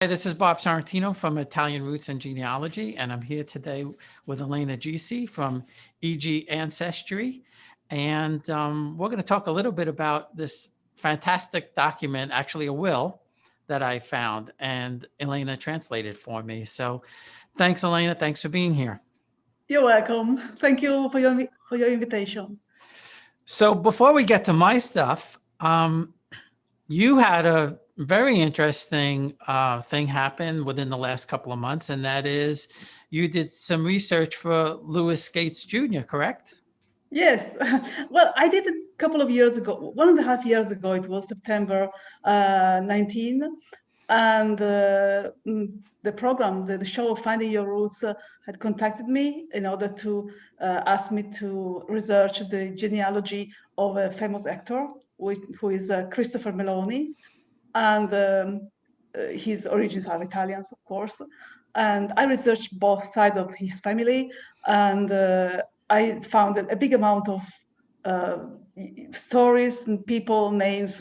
Hey, this is Bob Sorrentino from Italian Roots and Genealogy, and I'm here today with Elena Gissi from EG Ancestry. And we're going to talk a little bit about this fantastic document, actually a will that I found, and Elena translated for me. So thanks, Elena. Thanks for being here. You're welcome. Thank you for your invitation. So before we get to my stuff, you had a very interesting thing happen within the last couple of months, and that is you did some research for Lewis Gates Jr., correct? Yes. Well, I did it a couple of years ago, 1.5 years ago. It was September 19. And the program, the show Finding Your Roots, had contacted me in order to ask me to research the genealogy of a famous actor, who is Christopher Meloni. And his origins are Italians, of course. And I researched both sides of his family, and I found a big amount of stories and people, names,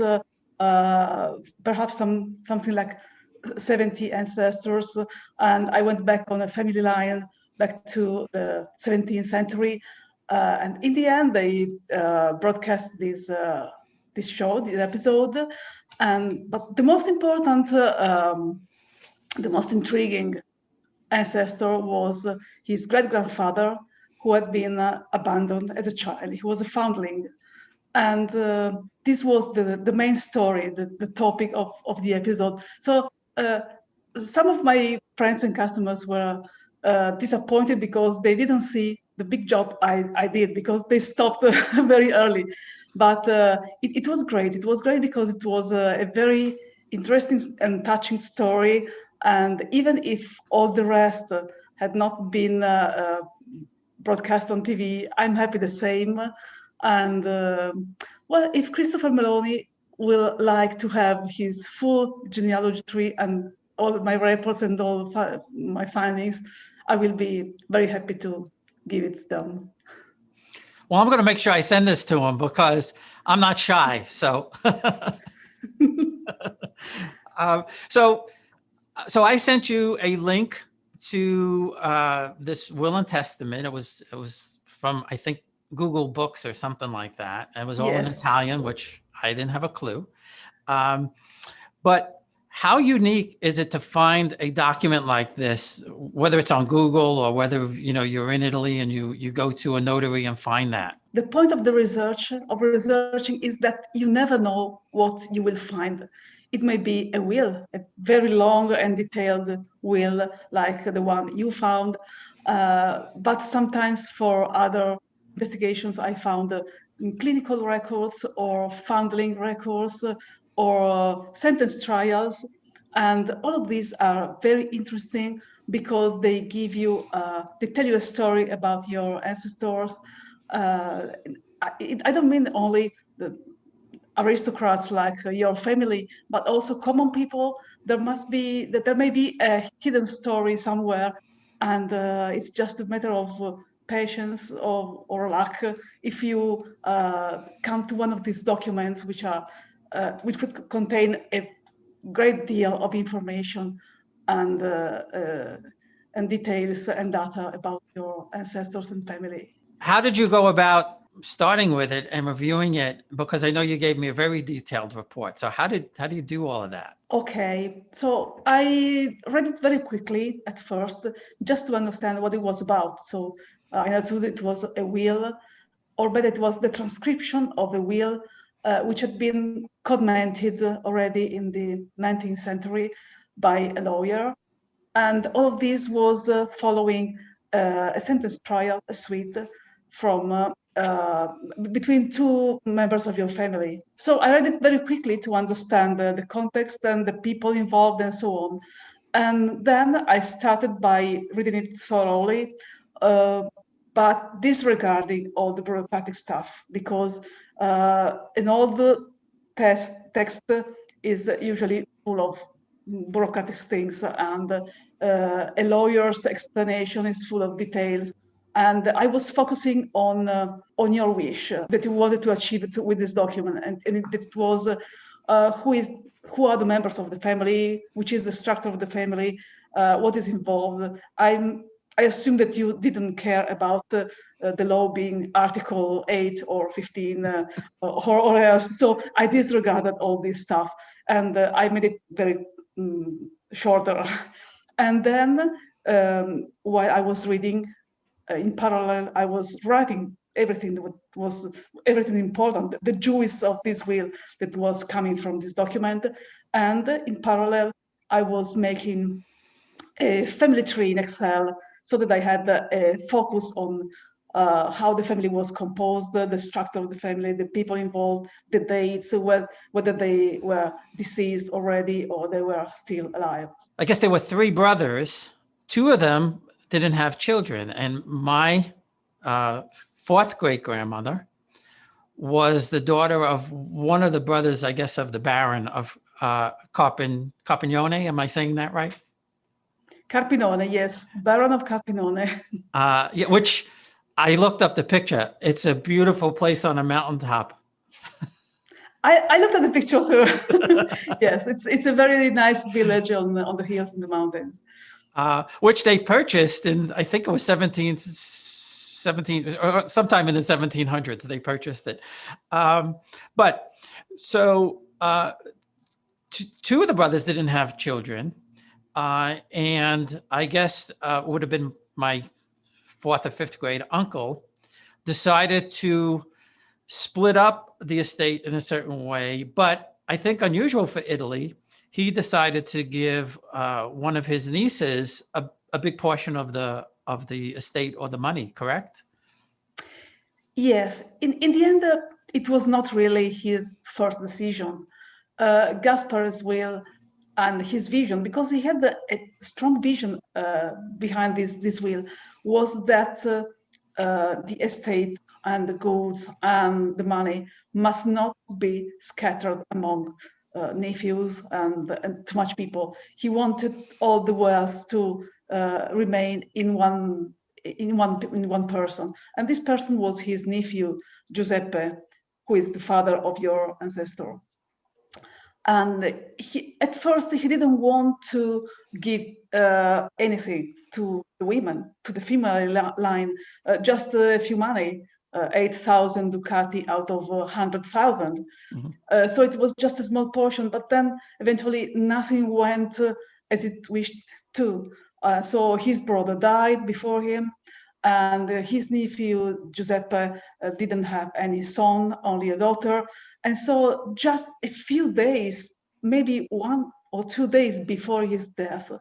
perhaps something like 70 ancestors. And I went back on a family line back to the 17th century. And in the end, they broadcast this show, this episode. But the most important, the most intriguing ancestor was his great-grandfather, who had been abandoned as a child. He was a foundling. And this was the main story, the topic of the episode. So some of my friends and customers were disappointed because they didn't see the big job I did, because they stopped very early. But it was great. It was great because it was a very interesting and touching story. And even if all the rest had not been broadcast on TV, I'm happy the same. And well, if Christopher Meloni will like to have his full genealogy tree and all my reports and all my findings, I will be very happy to give it to them. Well, I'm going to make sure I send this to him because I'm not shy. So, so I sent you a link to this will and testament. It was from, I think, Google Books or something like that. It was all in Italian, which I didn't have a clue. But how unique is it to find a document like this, whether it's on Google or whether you're in Italy and you go to a notary and find that? The point of the researching is that you never know what you will find. It may be a will, a very long and detailed will like the one you found, but sometimes for other investigations I found clinical records or foundling records or sentence trials. And all of these are very interesting because they give you, they tell you a story about your ancestors. I don't mean only the aristocrats like your family, but also common people. There may be a hidden story somewhere, and it's just a matter of patience or luck if you come to one of these documents, which could contain a great deal of information and details and data about your ancestors and family. How did you go about starting with it and reviewing it? Because I know you gave me a very detailed report. So how do you do all of that? Okay, so I read it very quickly at first, just to understand what it was about. So I understood it was a will, or better, it was the transcription of a will, which had been commented already in the 19th century by a lawyer. And all of this was following a sentence trial, a suite from between two members of your family. So I read it very quickly to understand the context and the people involved and so on. And then I started by reading it thoroughly, but disregarding all the bureaucratic stuff, because in all the text is usually full of bureaucratic things, and a lawyer's explanation is full of details. And I was focusing on your wish that you wanted to achieve with this document, and it was who are the members of the family, which is the structure of the family, what is involved. I assume that you didn't care about the law being Article 8 or 15 or else. So I disregarded all this stuff, and I made it very shorter. And then while I was reading, in parallel, I was writing everything that was everything important, the juice of this will that was coming from this document. And in parallel, I was making a family tree in Excel so that I had a focus on how the family was composed, the structure of the family, the people involved, the dates, whether they were deceased already or they were still alive. I guess there were three brothers. Two of them didn't have children. And my fourth great grandmother was the daughter of one of the brothers, I guess, of the Baron of Carpignone. Am I saying that right? Carpinone, yes, Baron of Carpinone. Yeah, which I looked up the picture. It's a beautiful place on a mountaintop. I looked at the picture, so yes, it's a very nice village on the hills in the mountains. Which they purchased in, I think it was 17, or sometime in the 1700s, they purchased it. But so two of the brothers didn't have children. And I guess would have been my fourth or fifth grade uncle decided to split up the estate in a certain way. But I think unusual for Italy, he decided to give one of his nieces a big portion of the estate or the money, correct? Yes, in the end, it was not really his first decision. Gaspar's will and his vision, because he had a strong vision behind this will, was that the estate and the goods and the money must not be scattered among nephews and too much people. He wanted all the wealth to remain in one person, and this person was his nephew Giuseppe, who is the father of your ancestor. And at first he didn't want to give anything to the women, to the female line, just a few money, 8,000 ducati out of 100,000. Mm-hmm. So it was just a small portion, but then eventually nothing went as it wished to. So his brother died before him, and his nephew Giuseppe didn't have any son, only a daughter. And so just a few days, maybe 1 or 2 days before his death,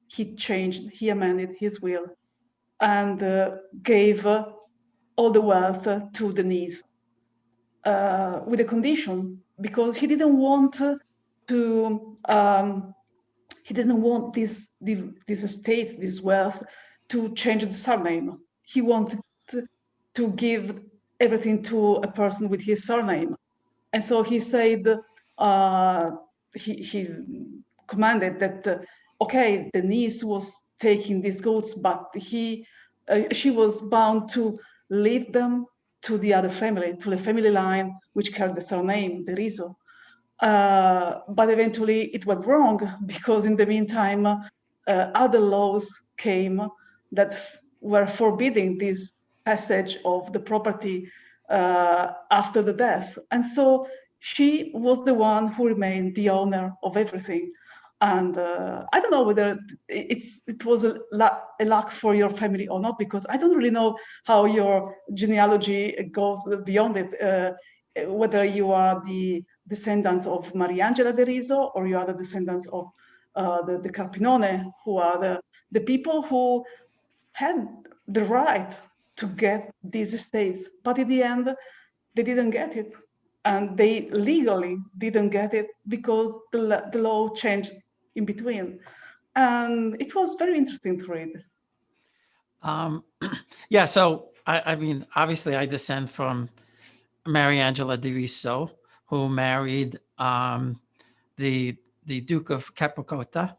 he amended his will and gave all the wealth to the niece with a condition, because he didn't want this estate, this wealth, to change the surname. He wanted to give everything to a person with his surname. And so he said, he commanded that, okay, the niece was taking these goods, but she was bound to leave them to the other family, to the family line, which carried the surname, De Riso. But eventually it went wrong, because in the meantime, other laws came that were forbidding this passage of the property after the death. And so she was the one who remained the owner of everything. And I don't know whether it was a luck for your family or not, because I don't really know how your genealogy goes beyond it, whether you are the descendants of Mariangela De Riso or you are the descendants of the Carpinone, who are the people who had the right to get these estates, but in the end, they didn't get it. And they legally didn't get it because the law changed in between. And it was very interesting to read. Yeah, so I mean, obviously I descend from Mariangela De Riso, who married the Duke of Capricotta.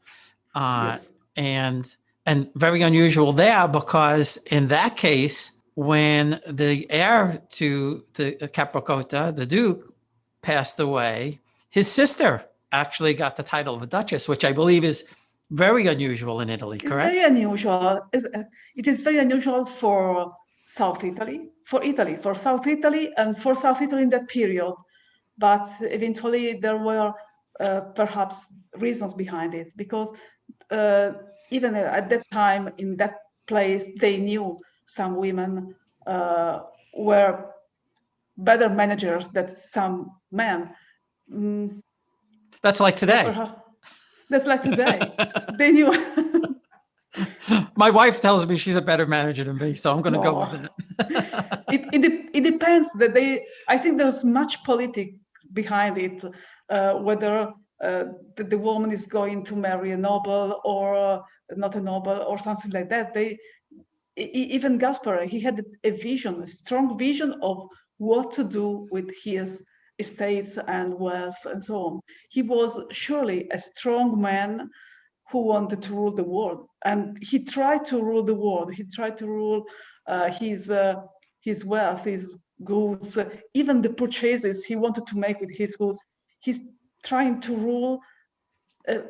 Yes. And very unusual there, because in that case, when the heir to the Capricotta, the Duke, passed away, his sister actually got the title of a duchess, which I believe is very unusual in Italy, It's correct? very unusual. It is very unusual for South Italy, for South Italy, and for South Italy in that period. But eventually there were perhaps reasons behind it, because even at that time in that place, they knew some women were better managers than some men. Mm, That's like so today. perhaps that's like today. They knew. My wife tells me she's a better manager than me, so I'm going to go with No. that. It depends. That I think there's much politics behind it, whether the woman is going to marry a noble or not a noble or something like that. Even Gaspare, he had a vision, a strong vision of what to do with his estates and wealth and so on. He was surely a strong man who wanted to rule the world, and he tried to rule the world. He tried to rule his wealth, his goods, even the purchases he wanted to make with his goods. He's trying to rule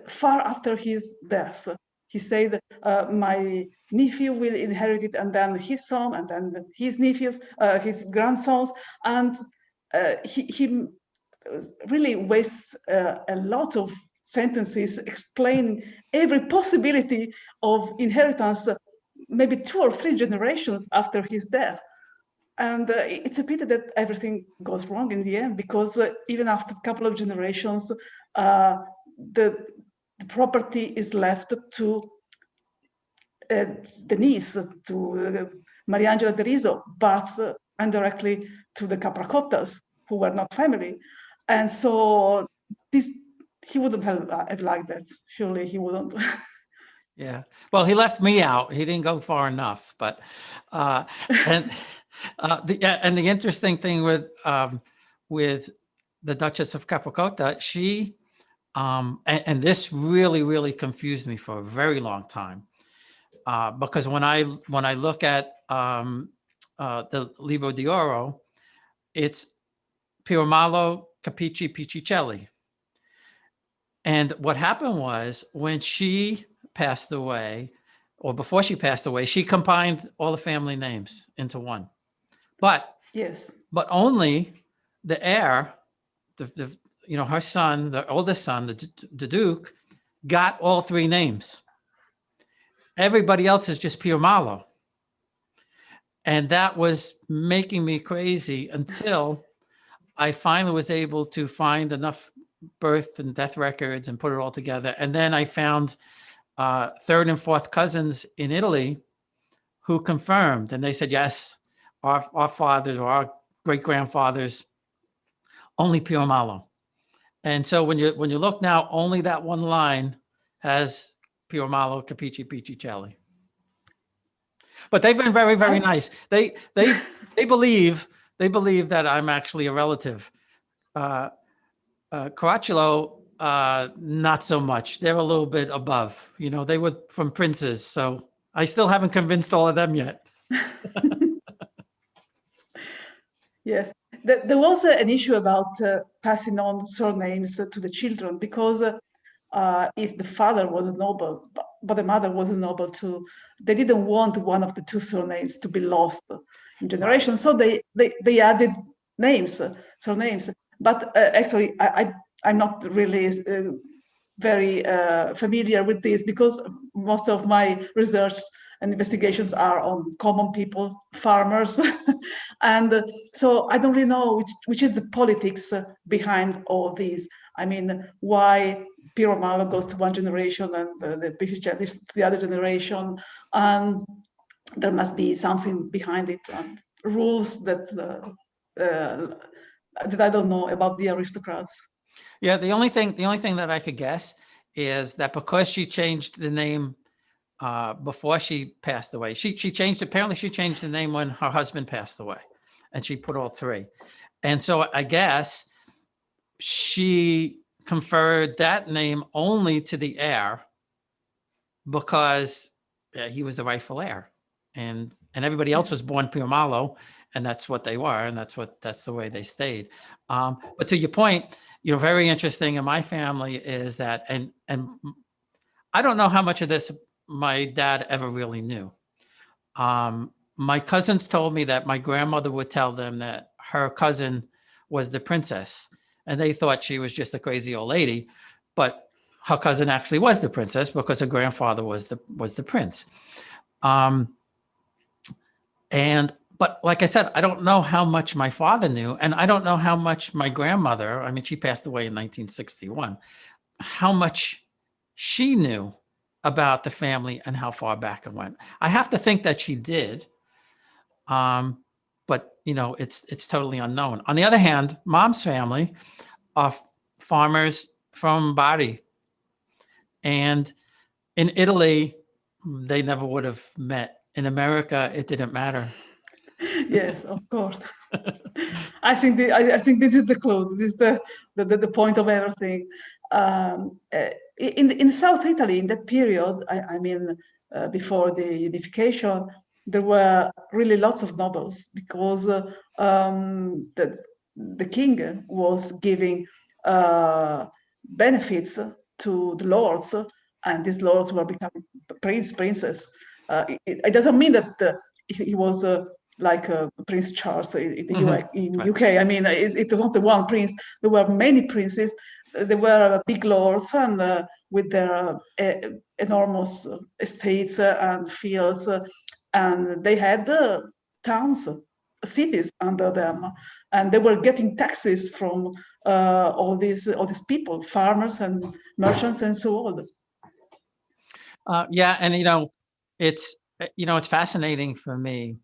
far after his death. He said, my nephew will inherit it, and then his son, and then his nephews, his grandsons, and he really wastes a lot of sentences explaining every possibility of inheritance, maybe 2 or 3 generations after his death. And it's a pity that everything goes wrong in the end, because even after a couple of generations, the property is left to the niece, to Mariangela De Riso, but indirectly to the Capracottas, who were not family. And so he wouldn't have liked that. Surely he wouldn't. Yeah. Well, he left me out. He didn't go far enough, but and the interesting thing with the Duchess of Capricotta, she and this really confused me for a very long time, because when I look at the Libro di Oro, it's Pirmalo Capici Piccicelli. And what happened was, when she passed away, or before she passed away, she combined all the family names into one. But Yes. but only the heir, her son, the oldest son, the Duke, got all 3 names. Everybody else is just Pirmalo. And that was making me crazy until I finally was able to find enough birth and death records and put it all together. And then I found 3rd and 4th cousins in Italy who confirmed, and they said, yes, our fathers or our great grandfathers, only Pirmalo. And so when you look now, only that one line has Pirmalo Capici Piccicelli. But they've been very nice. They believe that I'm actually a relative. Caracciolo, not so much. They're a little bit above. They were from princes, so I still haven't convinced all of them yet. Yes, there was an issue about passing on surnames to the children, because if the father was a noble, but the mother was a noble too, they didn't want one of the 2 surnames to be lost in generations. So they added names, surnames. But actually, I'm not really very familiar with this, because most of my research and investigations are on common people, farmers. And so I don't really know which is the politics behind all these. I mean, why Piromalo goes to one generation and the Piccicelli to the other generation. And there must be something behind it, and rules that I don't know about the aristocrats. Yeah, the only thing that I could guess is that because she changed the name before she passed away, she changed the name when her husband passed away, and she put all 3. And so I guess she conferred that name only to the heir, because he was the rightful heir, and everybody else was born Pirmalo, and that's what they were, and that's the way they stayed. But to your point, very interesting in my family is that, and I don't know how much of this my dad ever really knew. My cousins told me that my grandmother would tell them that her cousin was the princess, and they thought she was just a crazy old lady, but her cousin actually was the princess because her grandfather was the prince. But like I said, I don't know how much my father knew, and I don't know how much my grandmother, I mean, she passed away in 1961, how much she knew about the family and how far back it went. I have to think that she did. But it's totally unknown. On the other hand, mom's family are farmers from Bari, and in Italy, they never would have met. In America, it didn't matter. Yes, of course. I think this is the clue. This is the point of everything. In South Italy, in that period, I mean, before the unification, there were really lots of nobles because the king was giving benefits to the lords, and these lords were becoming princess. It doesn't mean that he was like Prince Charles in the UK. I mean, it was not the one prince. There were many princes. There were big lords and with their enormous estates and fields, and they had towns, cities under them, and they were getting taxes from all these people, farmers and merchants and so on. Yeah, and it's fascinating for me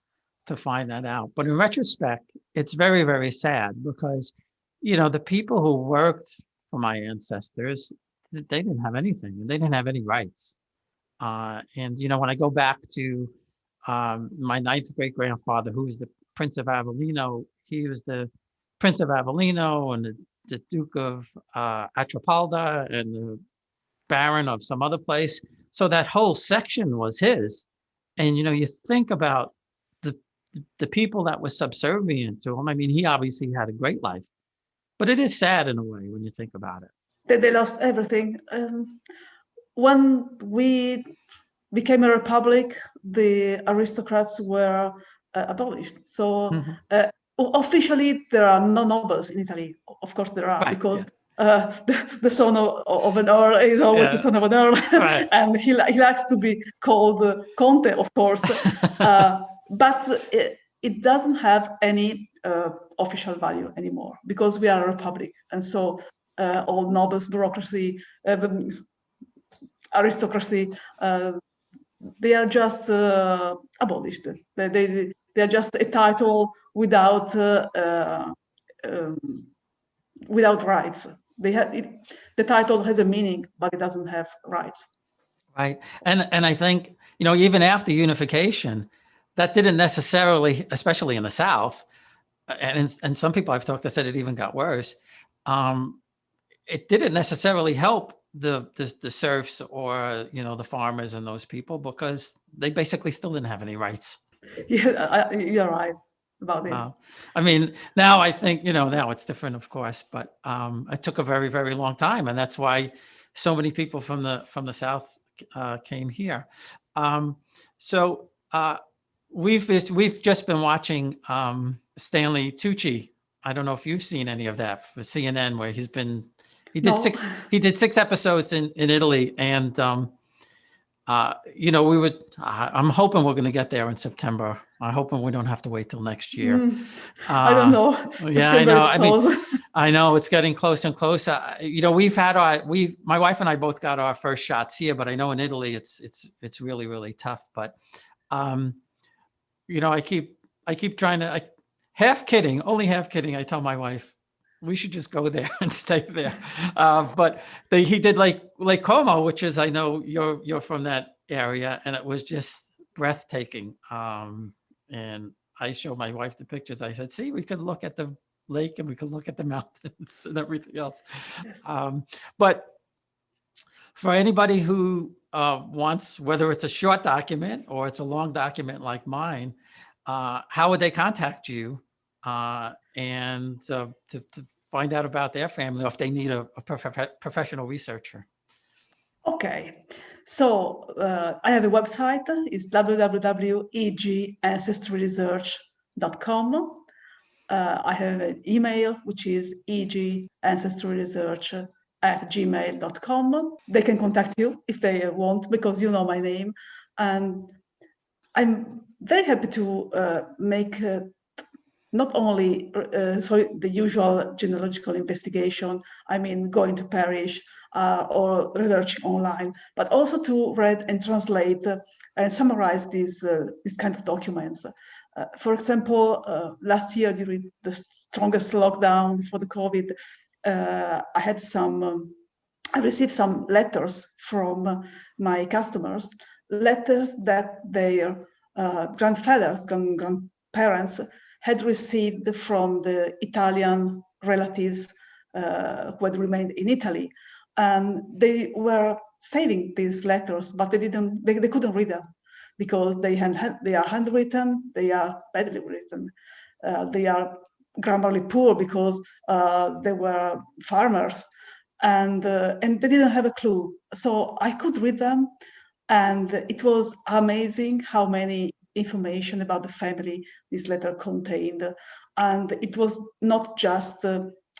to find that out. But in retrospect, it's very, very sad because, the people who worked for my ancestors, they didn't have anything. They didn't have any rights. And when I go back to my ninth great grandfather, who was the Prince of Avellino, he was the Prince of Avellino and the Duke of Atrapalda and the Baron of some other place. So that whole section was his. And, you think about the people that were subservient to him. I mean, he obviously had a great life, but it is sad in a way when you think about it. They lost everything. When we became a republic, the aristocrats were abolished. So officially, there are no nobles in Italy. Of course, there are, right, because the son of an earl is always the son of an earl, right. And he likes to be called Conte, of course. But it doesn't have any official value anymore because we are a republic, and so all nobles, bureaucracy, aristocracy, they are just abolished. They are just a title without rights. The title has a meaning, but it doesn't have rights. Right, and I think even after unification, that didn't necessarily, especially in the South, and some people I've talked to said it even got worse. It didn't necessarily help the serfs or the farmers and those people because they basically still didn't have any rights. Yeah, you're right about this. I mean, now I think now it's different, of course, but it took a very, very long time, and that's why so many people from the South came here. So we've just been watching Stanley Tucci. I don't know if you've seen any of that for CNN, where he did six episodes in Italy, and I'm hoping we're going to get there in September. I'm hoping we don't have to wait till next year. I don't know. Yeah, I know. I mean, I know it's getting closer and closer. My wife and I both got our first shots here, but I know in Italy it's really, really tough. But I keep trying to, only half kidding. I tell my wife, we should just go there and stay there. But he did Lake Como, which is, I know you're from that area, and it was just breathtaking. And I showed my wife the pictures. I said, see, we could look at the lake and we could look at the mountains and everything else. But for anybody who wants, whether it's a short document or it's a long document like mine, how would they contact you and to find out about their family, or if they need a professional researcher? Okay, so I have a website. It's www.egancestryresearch.com. I have an email, which is egancestryresearch@gmail.com. They can contact you if they want, because you know my name. And I'm very happy to make not only the usual genealogical investigation, I mean, going to parish or researching online, but also to read and translate and summarize these kind of documents. For example, last year during the strongest lockdown for the COVID, I received some letters from my customers, letters that their grandfathers, grandparents had received from the Italian relatives who had remained in Italy. And they were saving these letters, but they couldn't read them because they are handwritten, they are badly written, they are grammarly poor because they were farmers, and they didn't have a clue. So I could read them, and it was amazing how many information about the family this letter contained. And it was not just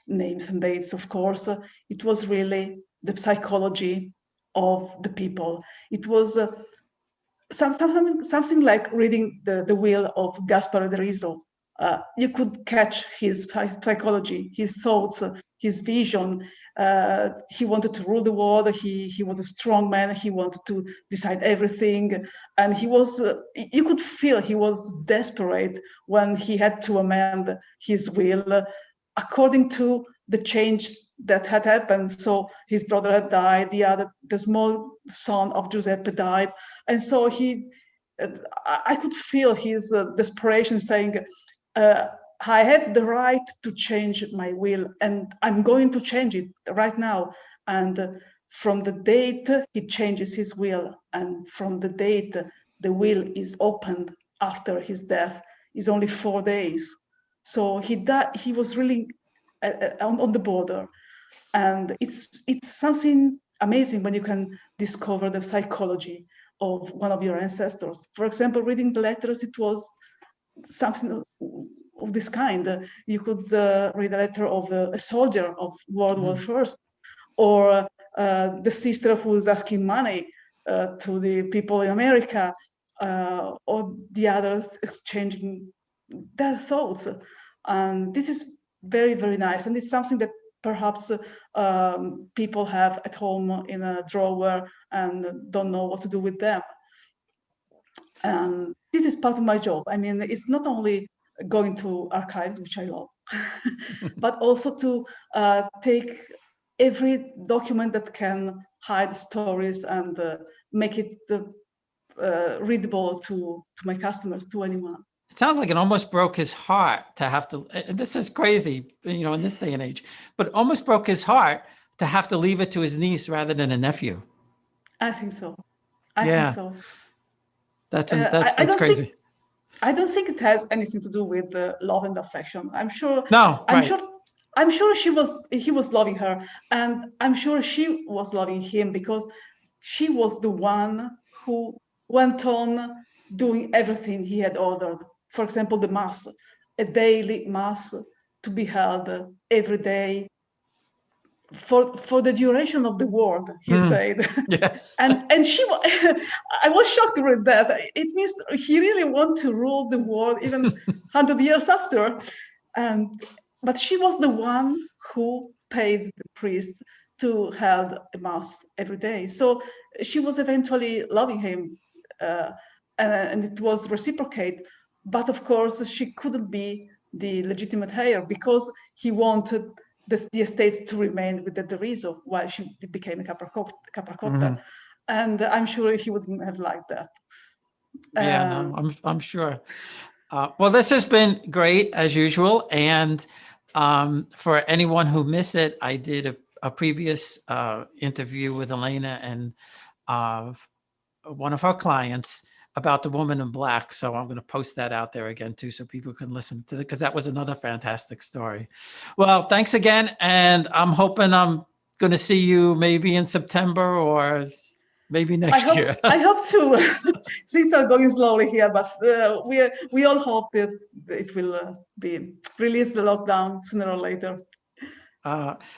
names and dates, of course. It was really the psychology of the people. It was something like reading the will of Gaspare De Riso. You could catch his psychology, his thoughts, his vision. He wanted to rule the world. He was a strong man. He wanted to decide everything, and he was. You could feel he was desperate when he had to amend his will according to the change that had happened. So his brother had died. The small son of Giuseppe died, and so I could feel his desperation, saying, I have the right to change my will, and I'm going to change it right now. And from the date he changes his will, and from the date the will is opened after his death, is only 4 days. So he died. He was really on the border, and it's something amazing when you can discover the psychology of one of your ancestors. For example, reading the letters, it was something of this kind. You could read a letter of a soldier of World War First, or the sister who was asking money to the people in America, or the others exchanging their thoughts. And this is very, very nice. And it's something that perhaps people have at home in a drawer and don't know what to do with them. And this is part of my job. I mean, it's not only going to archives, which I love, but also to take every document that can hide stories and make it readable to my customers, to anyone. It sounds like it almost broke his heart to have to, and this is crazy, in this day and age, but almost broke his heart to have to leave it to his niece rather than a nephew. I think so. I think so. That's I don't crazy. I don't think it has anything to do with love and affection. I'm sure. No, right. I'm sure he was loving her, and I'm sure she was loving him, because she was the one who went on doing everything he had ordered. For example, the mass, a daily mass to be held every day for the duration of the war, he said. Yeah. and I was shocked to read that. It means he really wanted to rule the world even 100 years after. But she was the one who paid the priest to hold a mass every day. So she was eventually loving him, and it was reciprocate. But of course, she couldn't be the legitimate heir, because he wanted the estates to remain with the De Riso while she became a Capracotta. And I'm sure he wouldn't have liked that. Yeah, no, I'm sure. Well, this has been great as usual. And for anyone who missed it, I did a previous interview with Elena and one of her clients about the woman in black. So I'm going to post that out there again too, so people can listen to it, because that was another fantastic story. Well, thanks again. And I'm hoping I'm going to see you maybe in September or maybe next year. I hope to. Things are going slowly here, but we all hope that it will be released the lockdown sooner or later.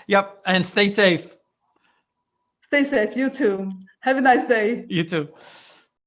Yep. And stay safe. Stay safe. You too. Have a nice day. You too.